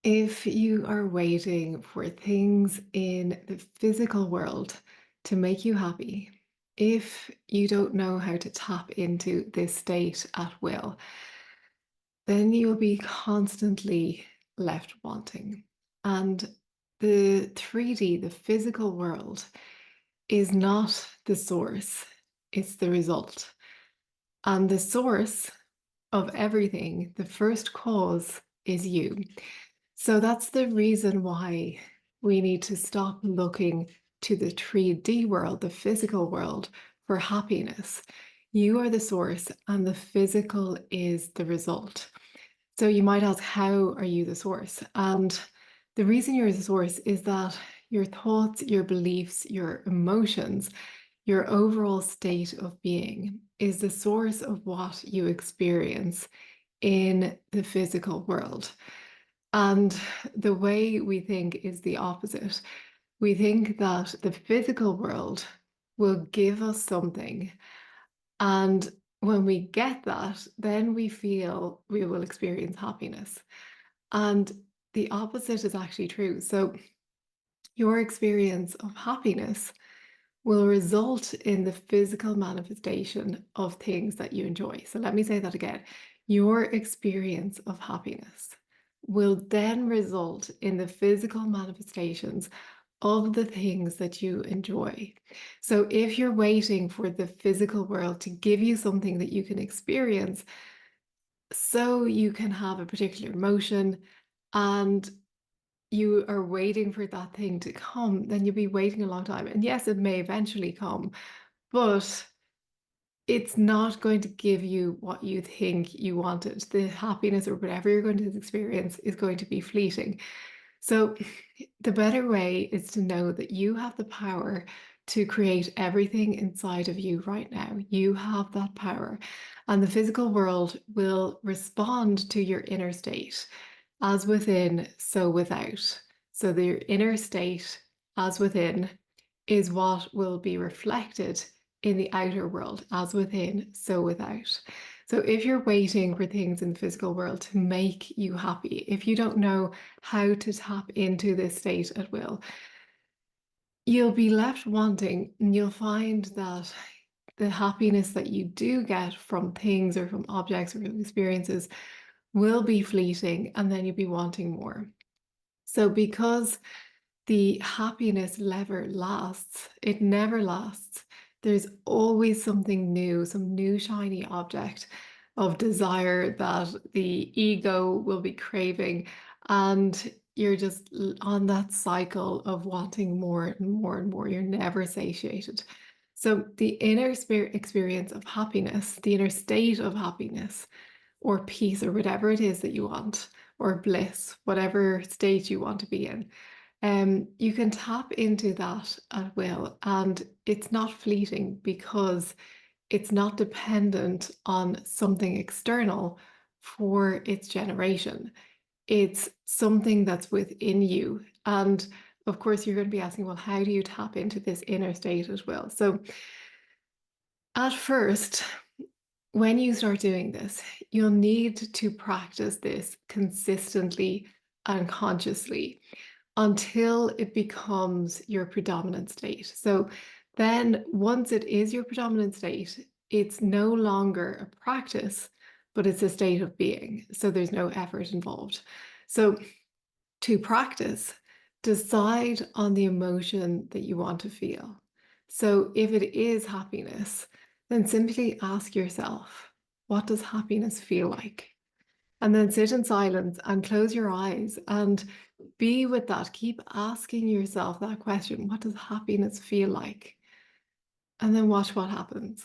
If you are waiting for things in the physical world to make you happy, if you don't know how to tap into this state at will, then you'll be constantly left wanting. And the 3D, the physical world, is not the source, it's the result. And the source of everything, the first cause, is you. So that's the reason why we need to stop looking to the 3D world, the physical world, for happiness. You are the source, and the physical is the result. So you might ask, how are you the source? And the reason you're the source is that your thoughts, your beliefs, your emotions, your overall state of being is the source of what you experience in the physical world. And the way we think is the opposite. We think that the physical world will give us something. And when we get that, then we feel we will experience happiness. And the opposite is actually true. So your experience of happiness will result in the physical manifestation of things that you enjoy. So let me say that again. Your experience of happiness will then result in the physical manifestations of the things that you enjoy. So if you're waiting for the physical world to give you something that you can experience, so you can have a particular emotion, and you are waiting for that thing to come, then you'll be waiting a long time. And yes, it may eventually come, but it's not going to give you what you think you wanted. The happiness or whatever you're going to experience is going to be fleeting. So the better way is to know that you have the power to create everything inside of you right now. You have that power, and the physical world will respond to your inner state. As within, so without. So the inner state, as within, is what will be reflected in the outer world, as within, so without. So if you're waiting for things in the physical world to make you happy, if you don't know how to tap into this state at will, you'll be left wanting, and you'll find that the happiness that you do get from things or from objects or from experiences will be fleeting, and then you'll be wanting more. So because the happiness never lasts, it never lasts. There's always something new, some new shiny object of desire that the ego will be craving. And you're just on that cycle of wanting more and more and more. You're never satiated. So the inner spirit experience of happiness, the inner state of happiness or peace or whatever it is that you want, or bliss, whatever state you want to be in, you can tap into that at will, and it's not fleeting because it's not dependent on something external for its generation. It's something that's within you. And of course, you're going to be asking, well, how do you tap into this inner state as well? So at first, when you start doing this, you'll need to practice this consistently and consciously until it becomes your predominant state. So then once it is your predominant state, it's no longer a practice, but it's a state of being. So there's no effort involved. So to practice, decide on the emotion that you want to feel. So if it is happiness, then simply ask yourself, what does happiness feel like? And then sit in silence and close your eyes and be with that. Keep asking yourself that question, what does happiness feel like? And then watch what happens.